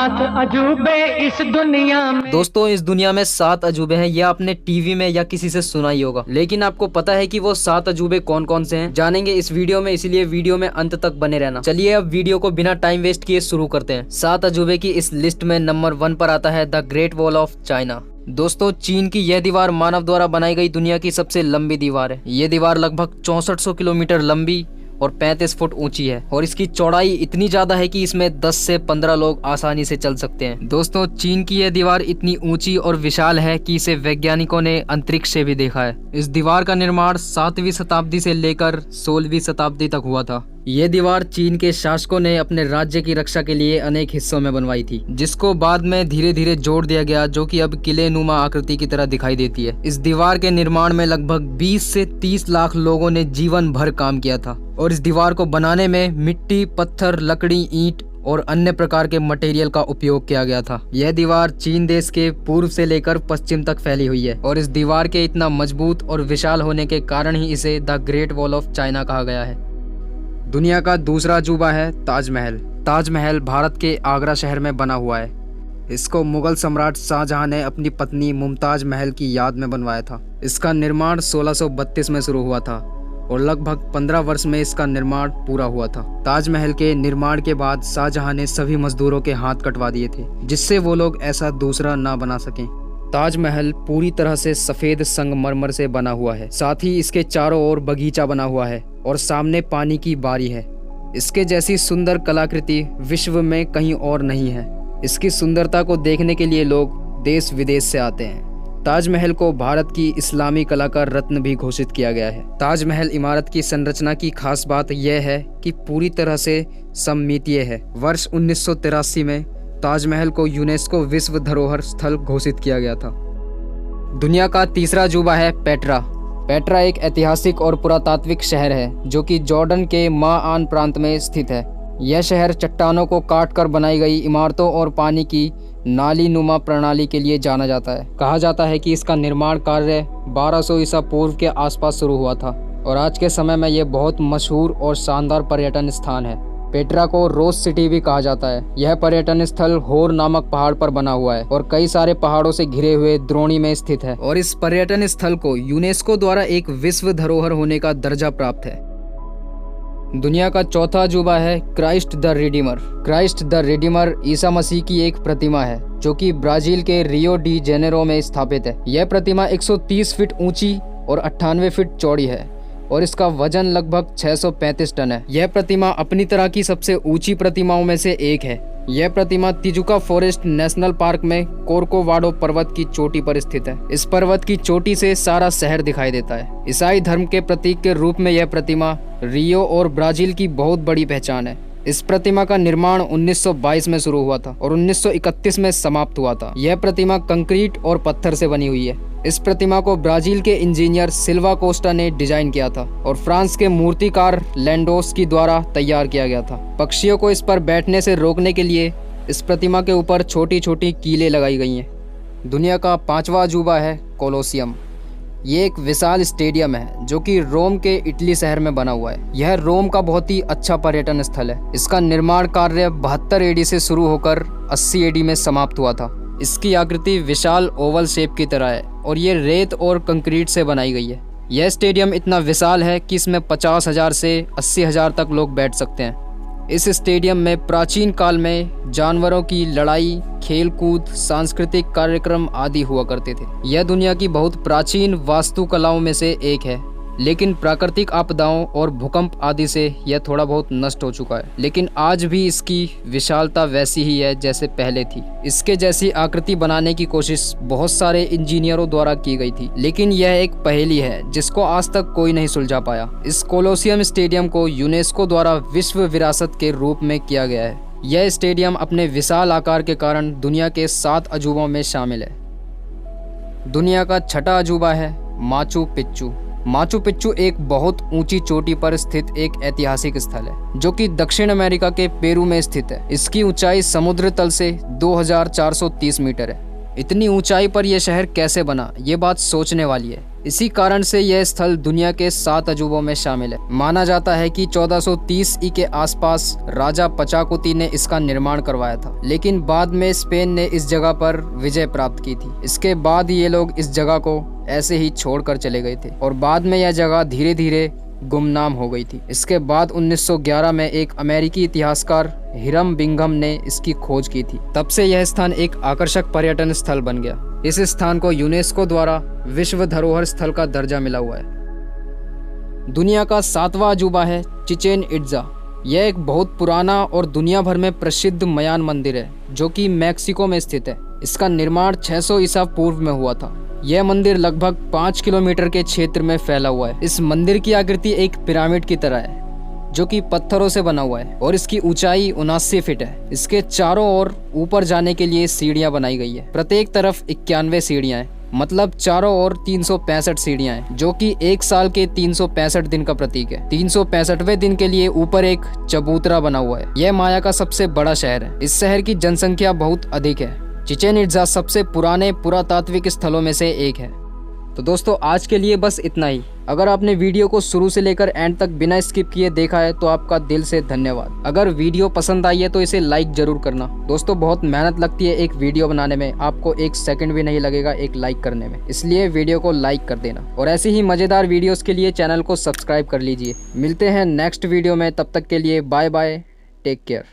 सात अजूबे इस दुनिया में। दोस्तों, इस दुनिया में 7 अजूबे हैं। ये आपने टीवी में या किसी से सुना ही होगा, लेकिन आपको पता है कि वो 7 अजूबे कौन कौन से हैं? जानेंगे इस वीडियो में, इसलिए वीडियो में अंत तक बने रहना। चलिए अब वीडियो को बिना टाइम वेस्ट किए शुरू करते हैं। 7 अजूबे की इस लिस्ट में नंबर 1 पर आता है the great wall of China. दोस्तों, चीन की यह दीवार मानव द्वारा बनाई गई दुनिया की सबसे लंबी दीवार है। ये दीवार लगभग 6400 किलोमीटर लंबी और 35 फुट ऊंची है और इसकी चौड़ाई इतनी ज्यादा है कि इसमें 10 से 15 लोग आसानी से चल सकते हैं। दोस्तों, चीन की यह दीवार इतनी ऊंची और विशाल है कि इसे वैज्ञानिकों ने अंतरिक्ष से भी देखा है। इस दीवार का निर्माण 7वीं शताब्दी से लेकर 16वीं शताब्दी तक हुआ था। ये दीवार चीन के शासकों ने अपने राज्य की रक्षा के लिए अनेक हिस्सों में बनवाई थी, जिसको बाद में धीरे धीरे जोड़ दिया गया, जो कि अब किले नुमा आकृति की तरह दिखाई देती है। इस दीवार के निर्माण में लगभग 20 से 30 लाख लोगों ने जीवन भर काम किया था और इस दीवार को बनाने में मिट्टी, पत्थर, लकड़ी, ईंट और अन्य प्रकार के मटेरियल का उपयोग किया गया था। यह दीवार चीन देश के पूर्व से लेकर पश्चिम तक फैली हुई है और इस दीवार के इतना मजबूत और विशाल होने के कारण ही इसे the great wall of China कहा गया है। दुनिया का दूसरा अजूबा है ताजमहल। ताजमहल भारत के आगरा शहर में बना हुआ है। इसको मुगल सम्राट शाहजहां ने अपनी पत्नी मुमताज महल की याद में बनवाया था। इसका निर्माण 1632 में शुरू हुआ था और लगभग 15 वर्ष में इसका निर्माण पूरा हुआ था। ताजमहल के निर्माण के बाद शाहजहां ने सभी मजदूरों के हाथ कटवा दिए थे, जिससे वो लोग ऐसा दूसरा ना बना सकें। ताजमहल पूरी तरह से सफेद संगमरमर से बना हुआ है। साथ ही इसके चारों ओर बगीचा बना हुआ है और सामने पानी की बारी है। इसके जैसी सुंदर कलाकृति विश्व में कहीं और नहीं है। इसकी सुंदरता को देखने के लिए लोग देश विदेश से आते हैं। ताजमहल को भारत की इस्लामी कला का रत्न भी घोषित किया गया है। ताजमहल इमारत की संरचना की खास बात यह है कि पूरी तरह से सममितीय है। वर्ष 1983 में ताजमहल को यूनेस्को विश्व धरोहर स्थल घोषित किया गया था। दुनिया का तीसरा अजूबा है पेट्रा। पेट्रा एक ऐतिहासिक और पुरातात्विक शहर है जो कि जॉर्डन के माआन प्रांत में स्थित है। यह शहर चट्टानों को काटकर बनाई गई इमारतों और पानी की नाली नुमा प्रणाली के लिए जाना जाता है। कहा जाता है कि इसका निर्माण कार्य 1200 ईसा पूर्व के आसपास शुरू हुआ था और आज के समय में यह बहुत मशहूर और शानदार पर्यटन स्थान है। पेट्रा को रोज सिटी भी कहा जाता है। यह पर्यटन स्थल होर नामक पहाड़ पर बना हुआ है और कई सारे पहाड़ों से घिरे हुए द्रोणी में स्थित है और इस पर्यटन स्थल को यूनेस्को द्वारा एक विश्व धरोहर होने का दर्जा प्राप्त है। दुनिया का चौथा अजूबा है Christ the Redeemer. Christ the Redeemer ईसा मसीह की एक प्रतिमा है जो कि ब्राजील के रियो डी जेनेरो में स्थापित है। यह प्रतिमा 130 फीट ऊंची और 98 फीट चौड़ी है और इसका वजन लगभग 635 टन है। यह प्रतिमा अपनी तरह की सबसे ऊंची प्रतिमाओं में से एक है। यह प्रतिमा तिजुका फॉरेस्ट नेशनल पार्क में कोर्कोवाडो पर्वत की चोटी पर स्थित है। इस पर्वत की चोटी से सारा शहर दिखाई देता है। ईसाई धर्म के प्रतीक के रूप में यह प्रतिमा रियो और ब्राजील की बहुत बड़ी पहचान है। इस प्रतिमा का निर्माण 1922 में शुरू हुआ था और 1931 में समाप्त हुआ था। यह प्रतिमा कंक्रीट और पत्थर से बनी हुई है। इस प्रतिमा को ब्राजील के इंजीनियर सिल्वा कोस्टा ने डिजाइन किया था और फ्रांस के मूर्तिकार लेंडोस्की द्वारा तैयार किया गया था। पक्षियों को इस पर बैठने से रोकने के लिए इस प्रतिमा के ऊपर छोटी छोटी कीलें लगाई गई हैं। दुनिया का पांचवा अजूबा है कोलोसियम। ये एक विशाल स्टेडियम है जो कि रोम के इटली शहर में बना हुआ है। यह रोम का बहुत ही अच्छा पर्यटन स्थल है। इसका निर्माण कार्य 72 एडी से शुरू होकर 80 एडी में समाप्त हुआ था। इसकी आकृति विशाल ओवल शेप की तरह है और ये रेत और कंक्रीट से बनाई गई है। यह स्टेडियम इतना विशाल है कि इसमें 50,000 से 80,000 तक लोग बैठ सकते हैं। इस स्टेडियम में प्राचीन काल में जानवरों की लड़ाई, खेल कूद, सांस्कृतिक कार्यक्रम आदि हुआ करते थे। यह दुनिया की बहुत प्राचीन वास्तुकलाओं में से एक है, लेकिन प्राकृतिक आपदाओं और भूकंप आदि से यह थोड़ा बहुत नष्ट हो चुका है। लेकिन आज भी इसकी विशालता वैसी ही है जैसे पहले थी। इसके जैसी आकृति बनाने की कोशिश बहुत सारे इंजीनियरों द्वारा की गई थी, लेकिन यह एक पहेली है जिसको आज तक कोई नहीं सुलझा पाया। इस कोलोसियम स्टेडियम को यूनेस्को द्वारा विश्व विरासत के रूप में किया गया है। यह स्टेडियम अपने विशाल आकार के कारण दुनिया के 7 अजूबों में शामिल है। दुनिया का छठा अजूबा है माचू पिच्चू। माचू पिच्चू एक बहुत ऊंची चोटी पर स्थित एक ऐतिहासिक स्थल है जो कि दक्षिण अमेरिका के पेरू में स्थित है। इसकी ऊंचाई समुद्र तल से 2430 मीटर है। इतनी ऊंचाई पर यह शहर कैसे बना, ये बात सोचने वाली है। इसी कारण से यह स्थल दुनिया के 7 अजूबों में शामिल है। माना जाता है कि 1430 ई के आसपास राजा पचाकुती ने इसका निर्माण करवाया था, लेकिन बाद में स्पेन ने इस जगह पर विजय प्राप्त की थी। इसके बाद ये लोग इस जगह को ऐसे ही छोड़कर चले गए थे और बाद में यह जगह धीरे धीरे गुमनाम हो गई थी। इसके बाद 1911 में एक अमेरिकी इतिहासकार हिरम बिंघम ने इसकी खोज की थी। तब से यह स्थान एक आकर्षक पर्यटन स्थल बन गया। इस स्थान को यूनेस्को द्वारा विश्व धरोहर स्थल का दर्जा मिला हुआ है। दुनिया का 7वां अजूबा है चिचेन इट्जा। यह एक बहुत पुराना और दुनिया भर में प्रसिद्ध मयान मंदिर है जो कि मैक्सिको में स्थित है। इसका निर्माण 600 ईसा पूर्व में हुआ था। यह मंदिर लगभग 5 किलोमीटर के क्षेत्र में फैला हुआ है। इस मंदिर की आकृति एक पिरामिड की तरह है जो कि पत्थरों से बना हुआ है और इसकी ऊंचाई 79 फीट है। इसके चारों ओर ऊपर जाने के लिए सीढ़ियां बनाई गई है। प्रत्येक तरफ 91 सीढ़ियां हैं, मतलब चारों ओर 365 सीढ़ियां हैं, जो कि एक साल के 365 दिन का प्रतीक है। 365वें दिन के लिए ऊपर एक चबूतरा बना हुआ है। यह माया का सबसे बड़ा शहर है। इस शहर की जनसंख्या बहुत अधिक है। चिचेन इट्जा सबसे पुराने पुरातात्विक स्थलों में से एक है। तो दोस्तों आज के लिए बस इतना ही। अगर आपने वीडियो को शुरू से लेकर एंड तक बिना स्किप किए देखा है तो आपका दिल से धन्यवाद। अगर वीडियो पसंद आई है तो इसे लाइक जरूर करना। दोस्तों बहुत मेहनत लगती है एक वीडियो बनाने में, आपको 1 सेकंड भी नहीं लगेगा एक लाइक करने में, इसलिए वीडियो को लाइक कर देना और ऐसी ही मजेदार वीडियोस के लिए चैनल को सब्सक्राइब कर लीजिए। मिलते हैं नेक्स्ट वीडियो में, तब तक के लिए बाय बाय, टेक केयर।